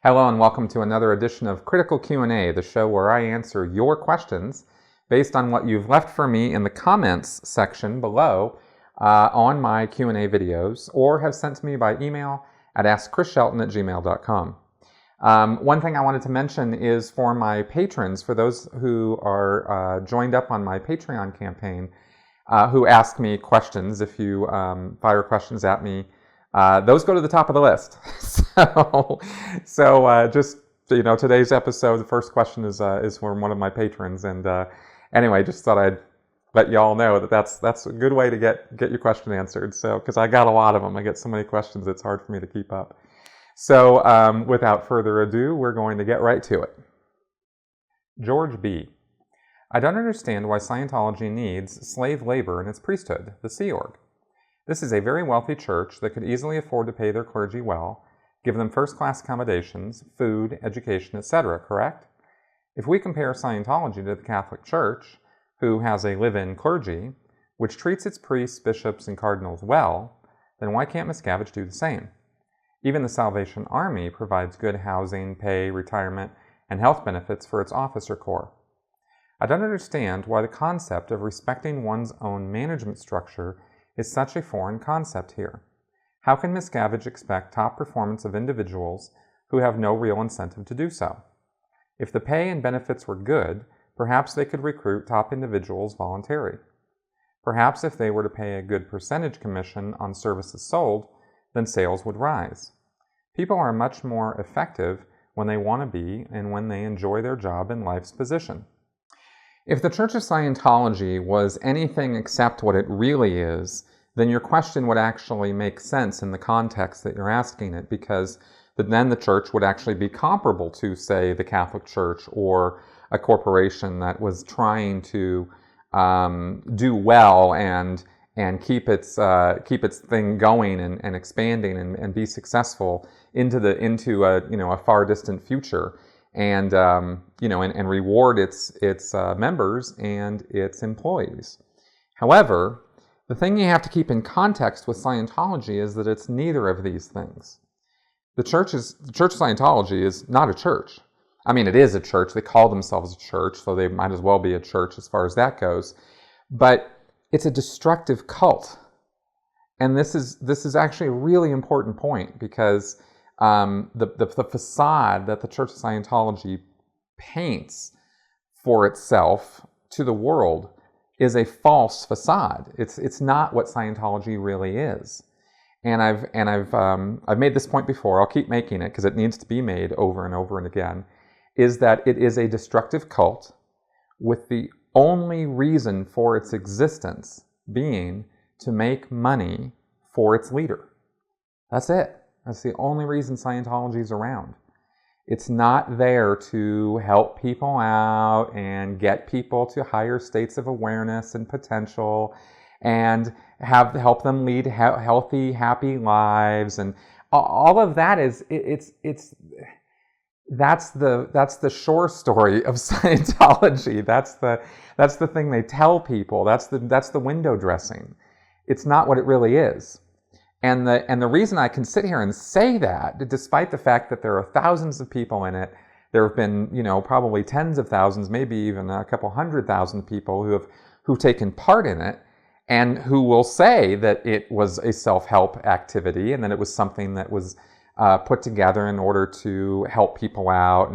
Hello and welcome to another edition of Critical Q&A, the show where I answer your questions based on what you've left for me in the comments section below on my Q&A videos, or have sent to me by email at askchrisshelton@gmail.com. One thing I wanted to mention is for my patrons, for those who are joined up on my Patreon campaign, who ask me questions, if you fire questions at me, those go to the top of the list. So just, today's episode, the first question is from one of my patrons. And anyway, just thought I'd let y'all know that that's a good way to get your question answered. So, because I got a lot of them. I get so many questions, it's hard for me to keep up. So without further ado, we're going to get right to it. George B. I don't understand why Scientology needs slave labor in its priesthood, the Sea Org. This is a very wealthy church that could easily afford to pay their clergy well, give them first-class accommodations, food, education, etc., correct? If we compare Scientology to the Catholic Church, who has a live-in clergy, which treats its priests, bishops, and cardinals well, then why can't Miscavige do the same? Even the Salvation Army provides good housing, pay, retirement, and health benefits for its officer corps. I don't understand why the concept of respecting one's own management structure is such a foreign concept here. How can Miscavige expect top performance of individuals who have no real incentive to do so? If the pay and benefits were good, perhaps they could recruit top individuals voluntarily. Perhaps if they were to pay a good percentage commission on services sold, then sales would rise. People are much more effective when they want to be and when they enjoy their job in life's position. If the Church of Scientology was anything except what it really is, then your question would actually make sense in the context that you're asking it, because then the church would actually be comparable to, say, the Catholic Church or a corporation that was trying to do well and keep its thing going and expanding and be successful into a far distant future. And reward its members and its employees. However, the thing you have to keep in context with Scientology is that it's neither of these things. The Church of Scientology is not a church. I mean, it is a church. They call themselves a church, so they might as well be a church as far as that goes. But it's a destructive cult, and this is actually a really important point, because the facade that the Church of Scientology paints for itself to the world is a false facade. It's not what Scientology really is. And I've made this point before. I'll keep making it because it needs to be made over and over and again. Is that it is a destructive cult with the only reason for its existence being to make money for its leader. That's it. That's the only reason Scientology is around. It's not there to help people out and get people to higher states of awareness and potential and help them lead healthy, happy lives, and all of that that's the shore story of Scientology. That's the thing they tell people. That's the window dressing. It's not what it really is. And the reason I can sit here and say that, despite the fact that there are thousands of people in it, there have been, probably tens of thousands, maybe even a couple 100,000 people who've taken part in it, and who will say that it was a self-help activity and that it was something that was put together in order to help people out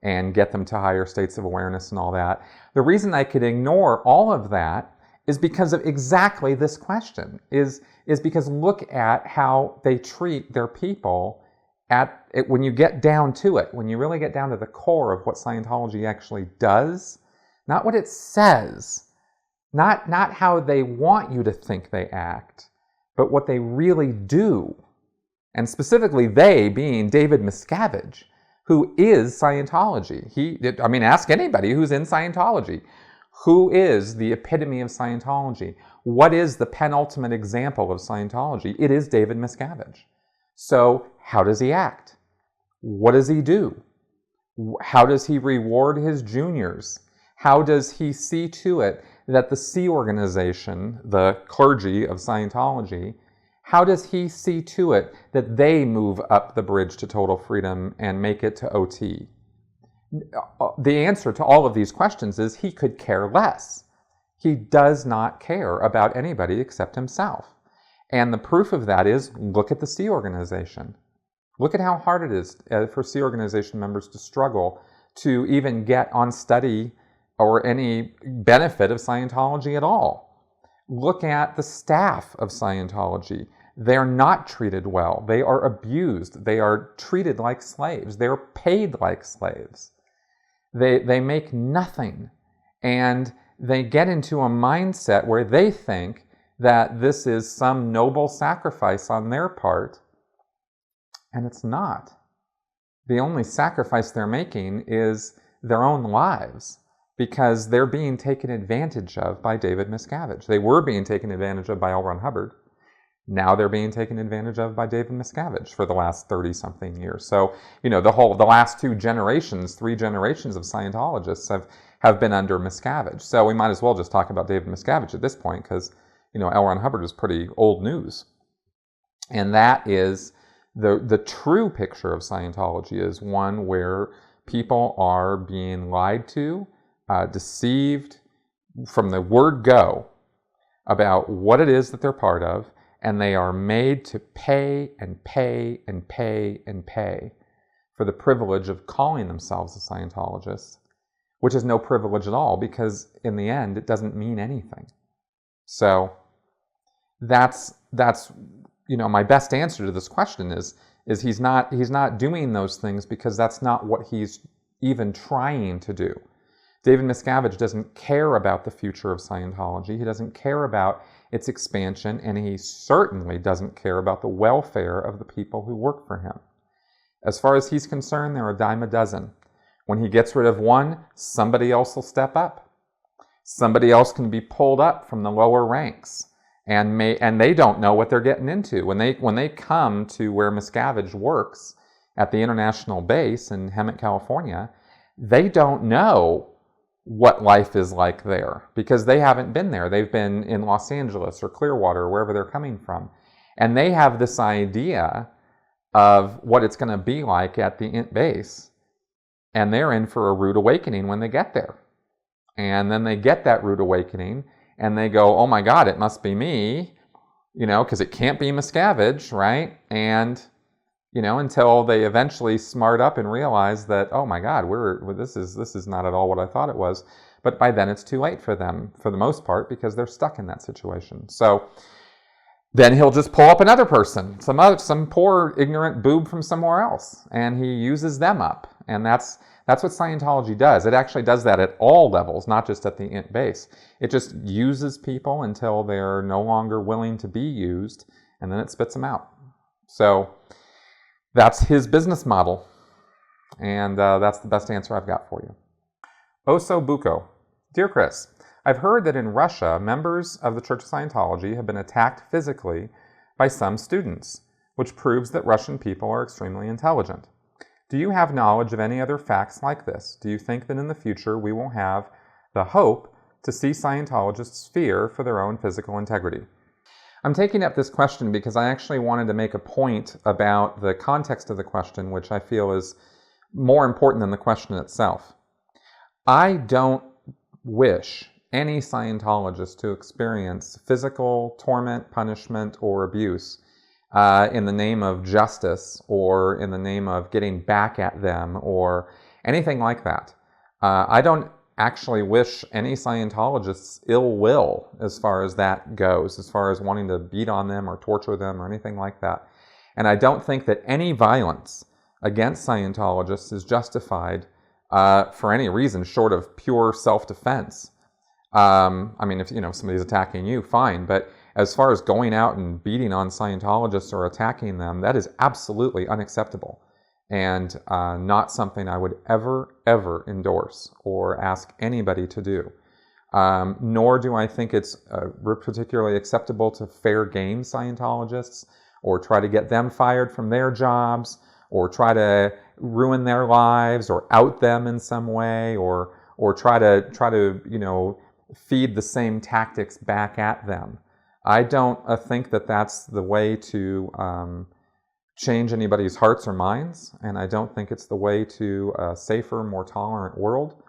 and get them to higher states of awareness and all that. The reason I could ignore all of that is because of exactly this question, is because look at how they treat their people when you get down to it, when you really get down to the core of what Scientology actually does, not what it says, not how they want you to think they act, but what they really do. And specifically they being David Miscavige, who is Scientology. Ask anybody who's in Scientology. Who is the epitome of Scientology? What is the penultimate example of Scientology? It is David Miscavige. So how does he act? What does he do? How does he reward his juniors? How does he see to it that the Sea Organization, the clergy of Scientology, How does he see to it that they move up the bridge to total freedom and make it to OT? The answer to all of these questions is he could care less. He does not care about anybody except himself. And the proof of that is, look at the Sea Organization. Look at how hard it is for Sea Organization members to struggle to even get on study or any benefit of Scientology at all. Look at the staff of Scientology. They're not treated well. They are abused. They are treated like slaves. They're paid like slaves. They make nothing. And they get into a mindset where they think that this is some noble sacrifice on their part, and it's not. The only sacrifice they're making is their own lives, because they're being taken advantage of by David Miscavige. They were being taken advantage of by L. Ron Hubbard. Now they're being taken advantage of by David Miscavige for the last 30-something years. So, the last 3 generations of Scientologists have been under Miscavige. So we might as well just talk about David Miscavige at this point, because, L. Ron Hubbard is pretty old news. And that is the true picture of Scientology, is one where people are being lied to, deceived from the word go about what it is that they're part of, and they are made to pay and pay and pay and pay for the privilege of calling themselves a Scientologist, which is no privilege at all, because in the end it doesn't mean anything. So that's my best answer to this question is he's not doing those things because that's not what he's even trying to do. David Miscavige doesn't care about the future of Scientology. He doesn't care about its expansion, and he certainly doesn't care about the welfare of the people who work for him. As far as he's concerned, they're a dime a dozen. When he gets rid of one, somebody else will step up. Somebody else can be pulled up from the lower ranks, and they don't know what they're getting into. When they come to where Miscavige works at the international base in Hemet, California, they don't know what life is like there, because they haven't been there. They've been in Los Angeles or Clearwater or wherever they're coming from. And they have this idea of what it's going to be like at the INT base, and they're in for a rude awakening when they get there. And then they get that rude awakening, and they go, oh my God, it must be me, because it can't be Miscavige, right? And until they eventually smart up and realize that, oh my God, this is not at all what I thought it was. But by then it's too late for them, for the most part, because they're stuck in that situation. So then he'll just pull up another person, some poor ignorant boob from somewhere else, and he uses them up. And that's what Scientology does. It actually does that at all levels, not just at the INT base. It just uses people until they're no longer willing to be used, and then it spits them out. So that's his business model, and that's the best answer I've got for you. Oso Buko. Dear Chris, I've heard that in Russia, members of the Church of Scientology have been attacked physically by some students, which proves that Russian people are extremely intelligent. Do you have knowledge of any other facts like this? Do you think that in the future we will have the hope to see Scientologists fear for their own physical integrity? I'm taking up this question because I actually wanted to make a point about the context of the question, which I feel is more important than the question itself. I don't wish any Scientologist to experience physical torment, punishment, or abuse in the name of justice, or in the name of getting back at them, or anything like that. I don't actually wish any Scientologists ill will as far as that goes, as far as wanting to beat on them or torture them or anything like that. And I don't think that any violence against Scientologists is justified for any reason short of pure self-defense. If somebody's attacking you, fine, but as far as going out and beating on Scientologists or attacking them, that is absolutely unacceptable, and not something I would ever endorse or ask anybody to do. Nor do I think it's particularly acceptable to fair game Scientologists, or try to get them fired from their jobs, or try to ruin their lives, or out them in some way, or try to feed the same tactics back at them. I don't think that that's the way to change anybody's hearts or minds, and I don't think it's the way to a safer, more tolerant world,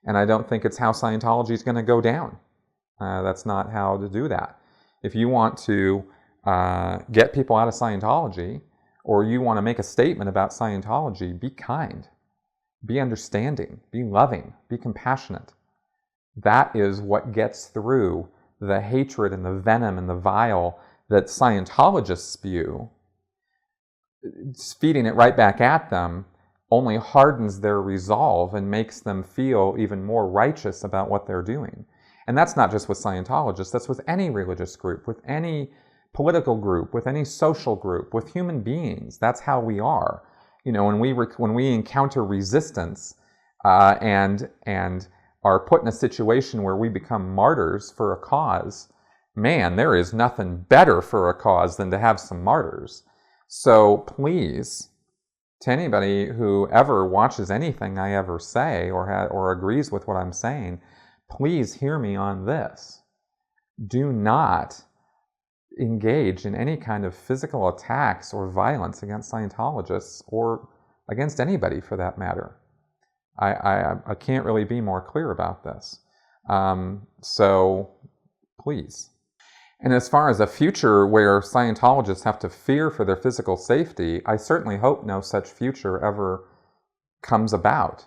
and I don't think it's how Scientology is going to go down. That's not how to do that. If you want to get people out of Scientology, or you want to make a statement about Scientology, be kind, be understanding, be loving, be compassionate. That is what gets through the hatred and the venom and the bile that Scientologists spew. Feeding it right back at them only hardens their resolve and makes them feel even more righteous about what they're doing. And that's not just with Scientologists, that's with any religious group, with any political group, with any social group, with human beings. That's how we are. You know, when we encounter resistance and are put in a situation where we become martyrs for a cause, man, there is nothing better for a cause than to have some martyrs. So please, to anybody who ever watches anything I ever say or agrees with what I'm saying, please hear me on this. Do not engage in any kind of physical attacks or violence against Scientologists or against anybody for that matter. I can't really be more clear about this. So please. And as far as a future where Scientologists have to fear for their physical safety, I certainly hope no such future ever comes about.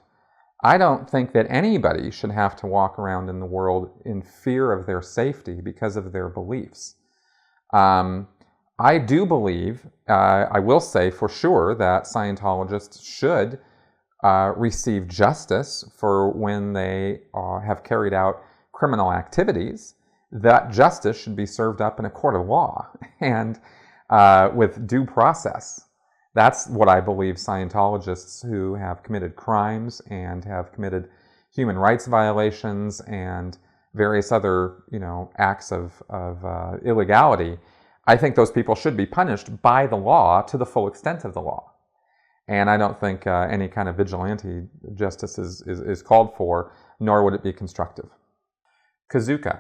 I don't think that anybody should have to walk around in the world in fear of their safety because of their beliefs. I do believe, I will say for sure, that Scientologists should receive justice for when they have carried out criminal activities. That justice should be served up in a court of law and with due process. That's what I believe Scientologists who have committed crimes and have committed human rights violations and various other, acts of illegality. I think those people should be punished by the law to the full extent of the law. And I don't think any kind of vigilante justice is called for, nor would it be constructive. Kazuka.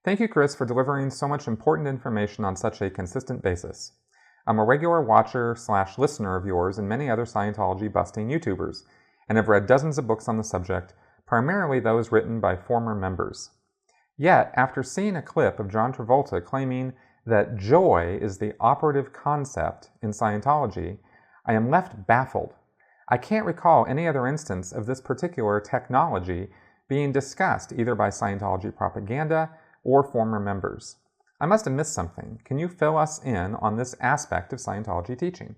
Thank you, Chris, for delivering so much important information on such a consistent basis. I'm a regular watcher/listener of yours and many other Scientology-busting YouTubers, and have read dozens of books on the subject, primarily those written by former members. Yet, after seeing a clip of John Travolta claiming that joy is the operative concept in Scientology, I am left baffled. I can't recall any other instance of this particular technology being discussed either by Scientology propaganda or former members. I must have missed something. Can you fill us in on this aspect of Scientology teaching?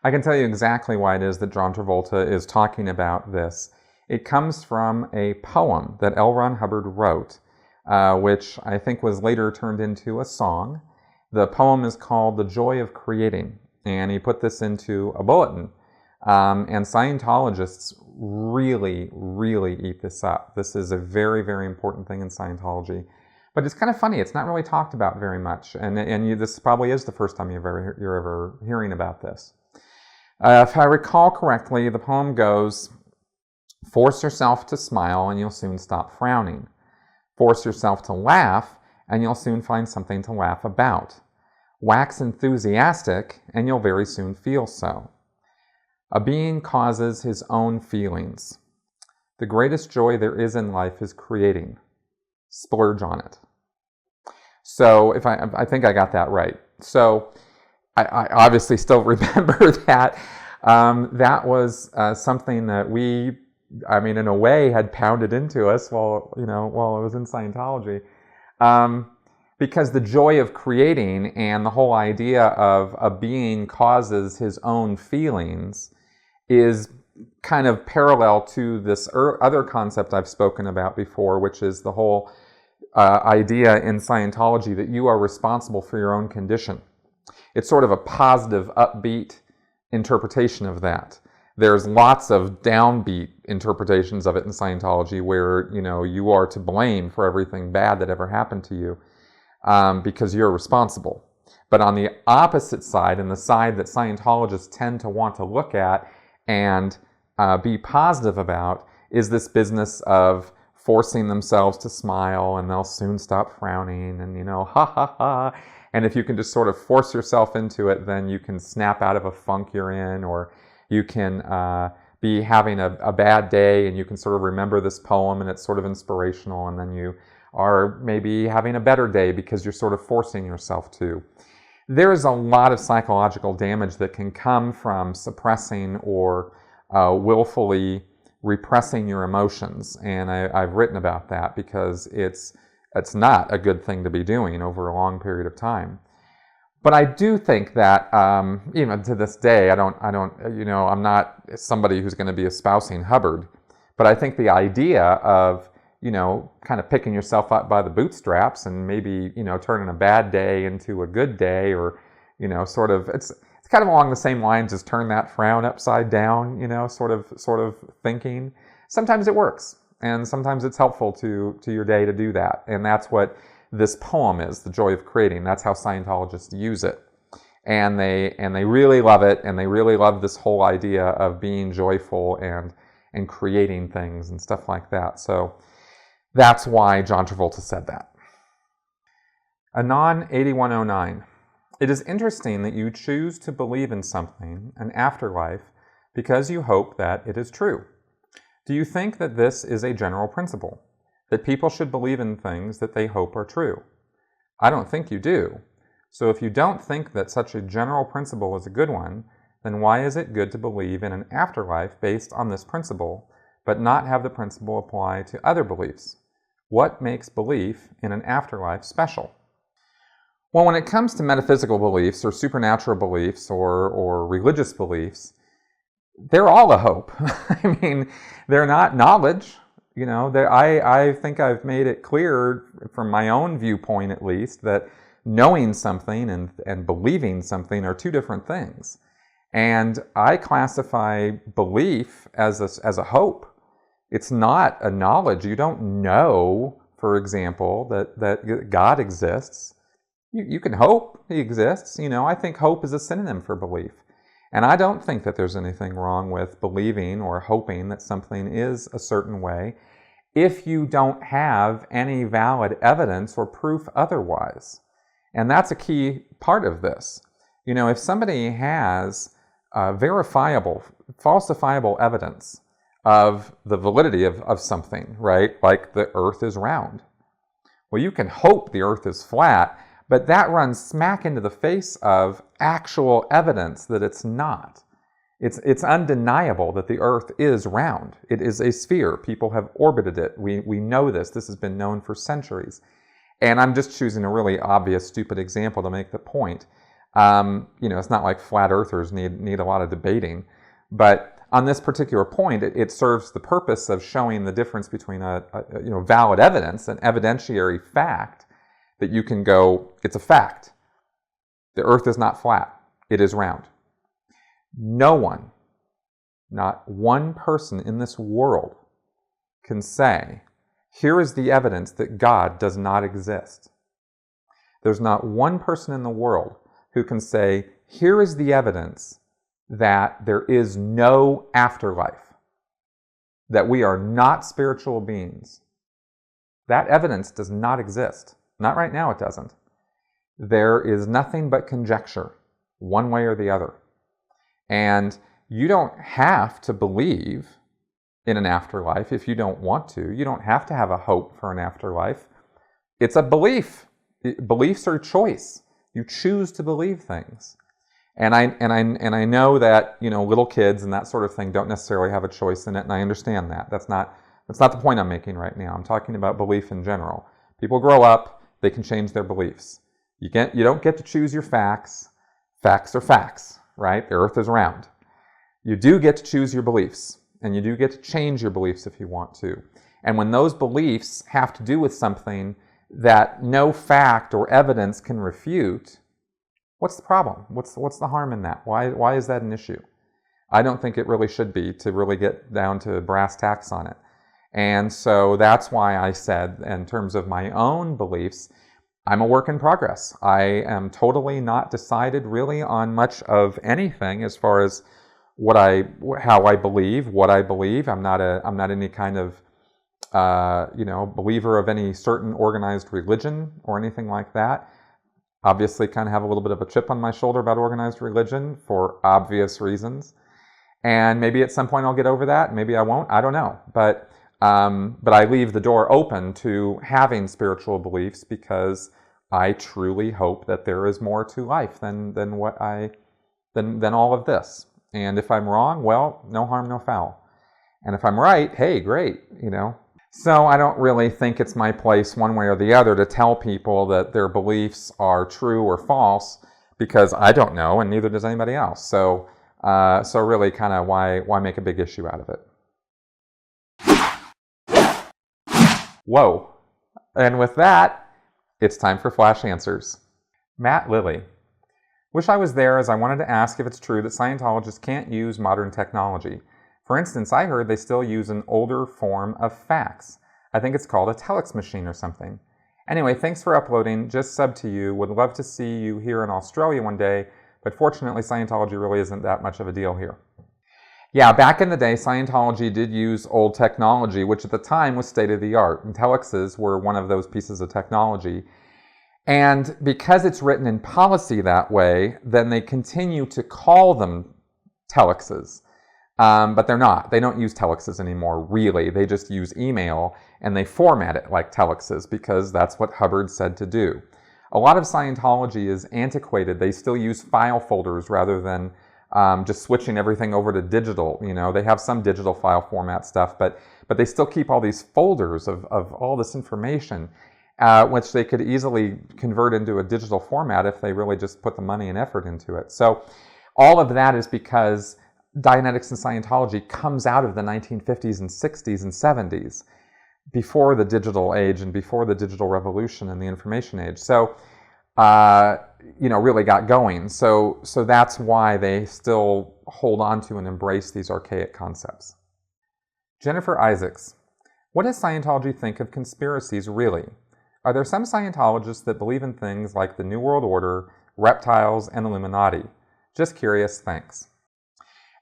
I can tell you exactly why it is that John Travolta is talking about this. It comes from a poem that L. Ron Hubbard wrote, which I think was later turned into a song. The poem is called The Joy of Creating, and he put this into a bulletin. And Scientologists really, really eat this up. This is a very, very important thing in Scientology. But it's kind of funny. It's not really talked about very much. And this probably is the first time you're ever hearing about this. If I recall correctly, the poem goes, force yourself to smile and you'll soon stop frowning. Force yourself to laugh and you'll soon find something to laugh about. Wax enthusiastic and you'll very soon feel so. A being causes his own feelings. The greatest joy there is in life is creating. Splurge on it. So I think I got that right. So I obviously still remember that. That was something that we, in a way, had pounded into us while I was in Scientology. Because the joy of creating and the whole idea of a being causes his own feelings is kind of parallel to this other concept I've spoken about before, which is the whole idea in Scientology that you are responsible for your own condition. It's sort of a positive, upbeat interpretation of that. There's lots of downbeat interpretations of it in Scientology where, you are to blame for everything bad that ever happened to you because you're responsible. But on the opposite side, and the side that Scientologists tend to want to look at and be positive about, is this business of forcing themselves to smile, and they'll soon stop frowning, and ha ha ha. And if you can just sort of force yourself into it, then you can snap out of a funk you're in, or you can be having a bad day, and you can sort of remember this poem, and it's sort of inspirational, and then you are maybe having a better day because you're sort of forcing yourself to. There is a lot of psychological damage that can come from suppressing or willfully repressing your emotions, and I've written about that because it's not a good thing to be doing over a long period of time. But I do think that even to this day, I'm not somebody who's going to be espousing Hubbard, but I think the idea of kind of picking yourself up by the bootstraps and maybe turning a bad day into a good day, or sort of it's kind of along the same lines as turn that frown upside down, sort of thinking. Sometimes it works, and sometimes it's helpful to your day to do that, and that's what this poem is, The Joy of Creating. That's how Scientologists use it, and they really love it, and they really love this whole idea of being joyful and creating things and stuff like that. So that's why John Travolta said that. Anon8109. It is interesting that you choose to believe in something, an afterlife, because you hope that it is true. Do you think that this is a general principle, that people should believe in things that they hope are true? I don't think you do. So if you don't think that such a general principle is a good one, then why is it good to believe in an afterlife based on this principle, but not have the principle apply to other beliefs? What makes belief in an afterlife special? Well, when it comes to metaphysical beliefs or supernatural beliefs or religious beliefs, they're all a hope. I mean, they're not knowledge. I think I've made it clear from my own viewpoint, at least, that knowing something and believing something are two different things. And I classify belief as a hope. It's not a knowledge. You don't know, for example, that God exists. You can hope He exists. I think hope is a synonym for belief. And I don't think that there's anything wrong with believing or hoping that something is a certain way if you don't have any valid evidence or proof otherwise. And that's a key part of this. If somebody has verifiable, falsifiable evidence of the validity of something, right? Like the earth is round. Well, you can hope the earth is flat, but that runs smack into the face of actual evidence that it's not. It's undeniable that the earth is round. It is a sphere. People have orbited it. We know this. This has been known for centuries. And I'm just choosing a really obvious, stupid example to make the point. It's not like flat earthers need a lot of debating. But on this particular point, it serves the purpose of showing the difference between a valid evidence, an evidentiary fact, that you can go, it's a fact. The earth is not flat. It is round. No one, not one person in this world can say, here is the evidence that God does not exist. There's not one person in the world who can say, here is the evidence that there is no afterlife, that we are not spiritual beings. That evidence does not exist. Not right now, it doesn't. There is nothing but conjecture, one way or the other. And you don't have to believe in an afterlife if you don't want to. You don't have to have a hope for an afterlife. It's a belief. Beliefs are choice. You choose to believe things. And I know that little kids and that sort of thing don't necessarily have a choice in it, and I understand that. That's not the point I'm making right now. I'm talking about belief in general. People grow up. They can change their beliefs. You don't get to choose your facts. Facts are facts, right? The earth is round. You do get to choose your beliefs, and you do get to change your beliefs if you want to. And when those beliefs have to do with something that no fact or evidence can refute, what's the problem? What's the harm in that? Why is that an issue? I don't think it really should be, to really get down to brass tacks on it. And so that's why I said, in terms of my own beliefs, I'm a work in progress. I am totally not decided really on much of anything as far as how I believe, what I believe. I'm not any kind of believer of any certain organized religion or anything like that. Obviously, kind of have a little bit of a chip on my shoulder about organized religion for obvious reasons. And maybe at some point I'll get over that. Maybe I won't. I don't know. But I leave the door open to having spiritual beliefs because I truly hope that there is more to life than all of this. And if I'm wrong, well, no harm, no foul. And if I'm right, hey, great, So I don't really think it's my place one way or the other to tell people that their beliefs are true or false because I don't know and neither does anybody else. So really kind of why make a big issue out of it? Whoa. And with that, it's time for Flash Answers. Matt Lilly. Wish I was there as I wanted to ask if it's true that Scientologists can't use modern technology. For instance, I heard they still use an older form of fax. I think it's called a telex machine or something. Anyway, thanks for uploading. Just subbed to you. Would love to see you here in Australia one day, but fortunately Scientology really isn't that much of a deal here. Yeah, back in the day, Scientology did use old technology, which at the time was state-of-the-art, and telexes were one of those pieces of technology. And because it's written in policy that way, then they continue to call them telexes. But they're not. They don't use telexes anymore, really. They just use email, and they format it like telexes because that's what Hubbard said to do. A lot of Scientology is antiquated. They still use file folders rather than just switching everything over to digital. They have some digital file format stuff, but they still keep all these folders of all this information, which they could easily convert into a digital format if they really just put the money and effort into it. So all of that is because Dianetics and Scientology comes out of the 1950s and 60s and 70s, before the digital age and before the digital revolution and the information age. So really got going. So that's why they still hold on to and embrace these archaic concepts. Jennifer Isaacs. What does Scientology think of conspiracies really? Are there some Scientologists that believe in things like the New World Order, reptiles, and Illuminati? Just curious, thanks.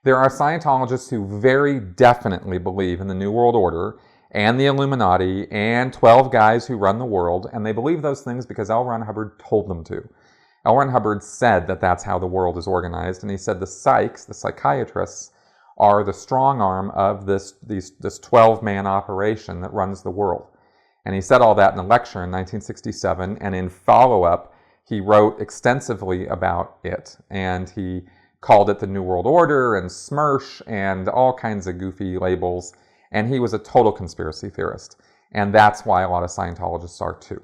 There are Scientologists who very definitely believe in the New World Order and the Illuminati and 12 guys who run the world, and they believe those things because L. Ron Hubbard told them to. L. Ron Hubbard said that that's how the world is organized, and he said the psychs, the psychiatrists, are the strong arm of this 12-man operation that runs the world. And he said all that in a lecture in 1967, and in follow-up, he wrote extensively about it, and he called it the New World Order and SMERSH and all kinds of goofy labels, and he was a total conspiracy theorist, and that's why a lot of Scientologists are too.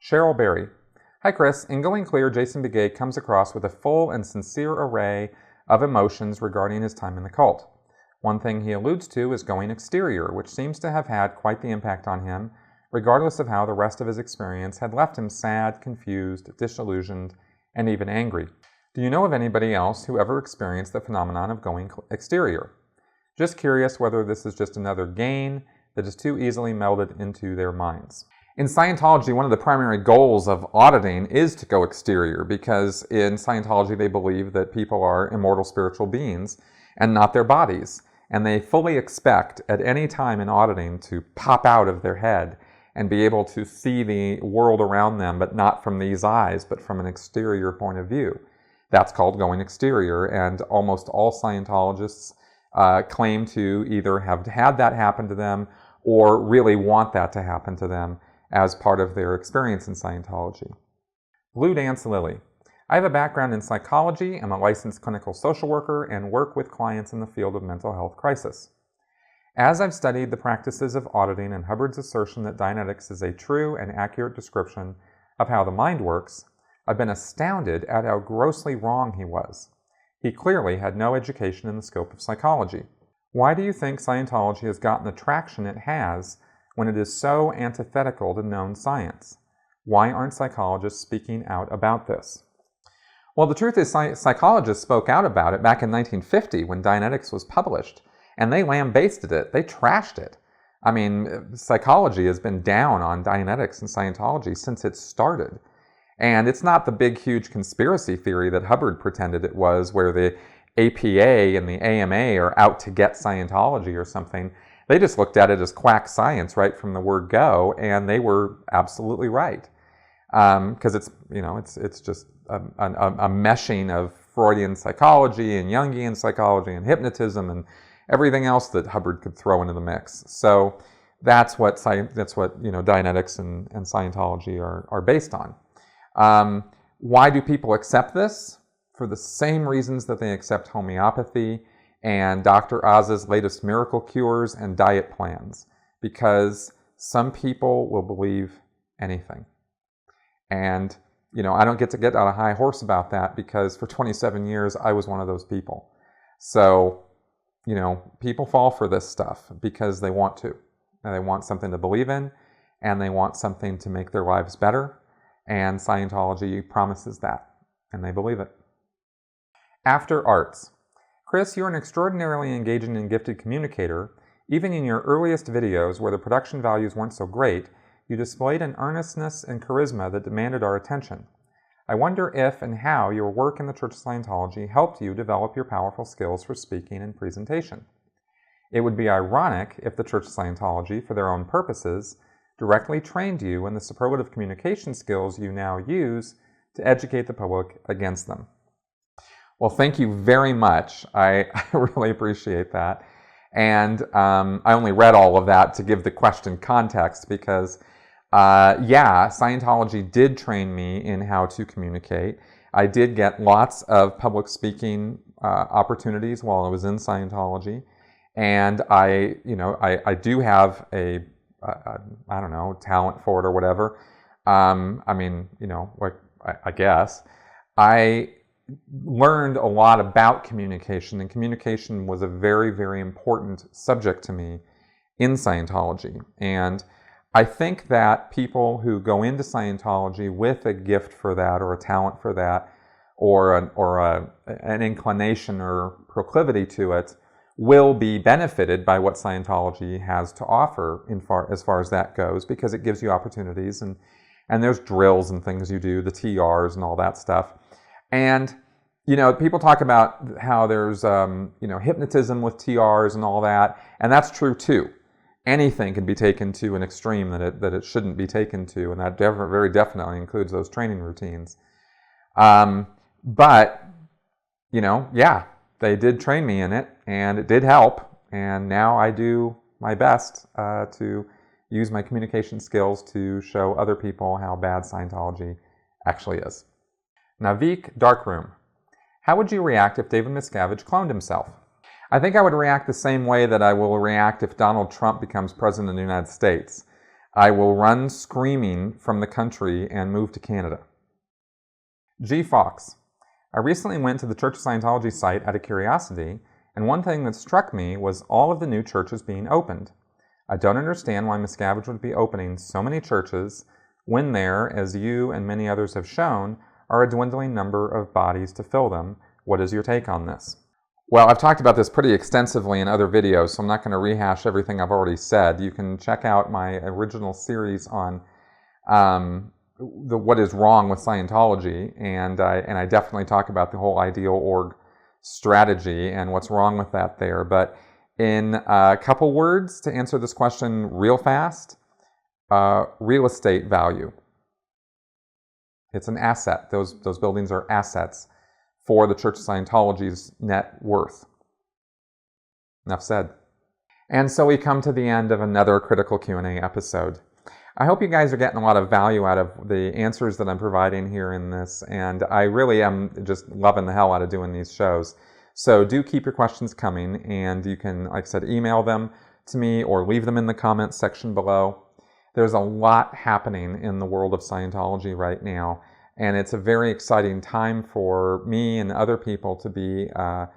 Cheryl Berry. Hi Chris, in Going Clear, Jason Begay comes across with a full and sincere array of emotions regarding his time in the cult. One thing he alludes to is going exterior, which seems to have had quite the impact on him, regardless of how the rest of his experience had left him sad, confused, disillusioned, and even angry. Do you know of anybody else who ever experienced the phenomenon of going exterior? Just curious whether this is just another gain that is too easily melded into their minds. In Scientology, one of the primary goals of auditing is to go exterior because in Scientology they believe that people are immortal spiritual beings and not their bodies. And they fully expect at any time in auditing to pop out of their head and be able to see the world around them, but not from these eyes, but from an exterior point of view. That's called going exterior, and almost all Scientologists claim to either have had that happen to them or really want that to happen to them as part of their experience in Scientology. Blue Dance Lily. I have a background in psychology, am a licensed clinical social worker, and work with clients in the field of mental health crisis. As I've studied the practices of auditing and Hubbard's assertion that Dianetics is a true and accurate description of how the mind works, I've been astounded at how grossly wrong he was. He clearly had no education in the scope of psychology. Why do you think Scientology has gotten the traction it has when it is so antithetical to known science? Why aren't psychologists speaking out about this? Well, the truth is psychologists spoke out about it back in 1950 when Dianetics was published, and they lambasted it. They trashed it. I mean, psychology has been down on Dianetics and Scientology since it started. And it's not the big, huge conspiracy theory that Hubbard pretended it was, where the APA and the AMA are out to get Scientology or something. They just looked at it as quack science right from the word go, and they were absolutely right. Because it's just a meshing of Freudian psychology and Jungian psychology and hypnotism and everything else that Hubbard could throw into the mix. So that's what Dianetics and Scientology are based on. Why do people accept this? For the same reasons that they accept homeopathy and Dr. Oz's latest miracle cures and diet plans, because some people will believe anything. And, I don't get to get on a high horse about that, because for 27 years, I was one of those people. So, people fall for this stuff because they want to. And they want something to believe in, and they want something to make their lives better. And Scientology promises that, and they believe it. After Arts. Chris, you're an extraordinarily engaging and gifted communicator. Even in your earliest videos, where the production values weren't so great, you displayed an earnestness and charisma that demanded our attention. I wonder if and how your work in the Church of Scientology helped you develop your powerful skills for speaking and presentation. It would be ironic if the Church of Scientology, for their own purposes, directly trained you in the superlative communication skills you now use to educate the public against them. Well, thank you very much. I really appreciate that. And I only read all of that to give the question context, because Scientology did train me in how to communicate. I did get lots of public speaking opportunities while I was in Scientology, and I do have a talent for it or whatever. I guess I learned a lot about communication, and communication was a very, very important subject to me in Scientology. And I think that people who go into Scientology with a gift for that, or a talent for that, or an inclination or proclivity to it, will be benefited by what Scientology has to offer as far as that goes, because it gives you opportunities, and there's drills and things you do, the TRs and all that stuff. And people talk about how there's hypnotism with TRs and all that, and that's true too. Anything can be taken to an extreme that it shouldn't be taken to, and that very definitely includes those training routines. But they did train me in it, and it did help, and now I do my best to use my communication skills to show other people how bad Scientology actually is. Navik Darkroom. How would you react if David Miscavige cloned himself? I think I would react the same way that I will react if Donald Trump becomes president of the United States. I will run screaming from the country and move to Canada. G. Fox. I recently went to the Church of Scientology site out of curiosity, and one thing that struck me was all of the new churches being opened. I don't understand why Miscavige would be opening so many churches when there, as you and many others have shown, are a dwindling number of bodies to fill them. What is your take on this? Well, I've talked about this pretty extensively in other videos, so I'm not going to rehash everything I've already said. You can check out my original series on what is wrong with Scientology, and I definitely talk about the whole ideal org strategy and what's wrong with that there. But in a couple words to answer this question real fast, real estate value. It's an asset. Those buildings are assets for the Church of Scientology's net worth. Enough said. And so we come to the end of another Critical Q&A episode. I hope you guys are getting a lot of value out of the answers that I'm providing here in this, and I really am just loving the hell out of doing these shows. So do keep your questions coming, and you can, like I said, email them to me or leave them in the comments section below. There's a lot happening in the world of Scientology right now, and it's a very exciting time for me and other people to be a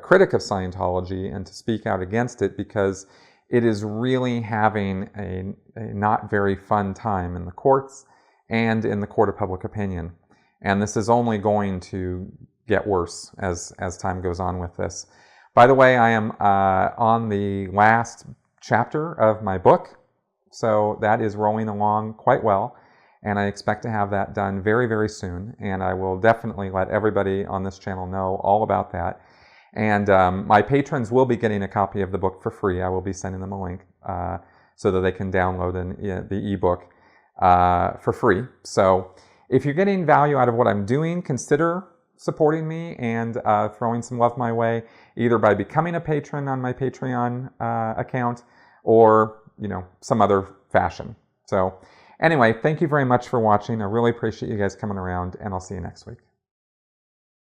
critic of Scientology and to speak out against it, because it is really having a not very fun time in the courts and in the court of public opinion. And this is only going to get worse as time goes on with this. By the way, I am on the last chapter of my book, so that is rolling along quite well, and I expect to have that done very, very soon, and I will definitely let everybody on this channel know all about that. And my patrons will be getting a copy of the book for free. I will be sending them a link so that they can download the ebook for free. So if you're getting value out of what I'm doing, consider supporting me and throwing some love my way, either by becoming a patron on my Patreon account or, some other fashion. So anyway, thank you very much for watching. I really appreciate you guys coming around, and I'll see you next week.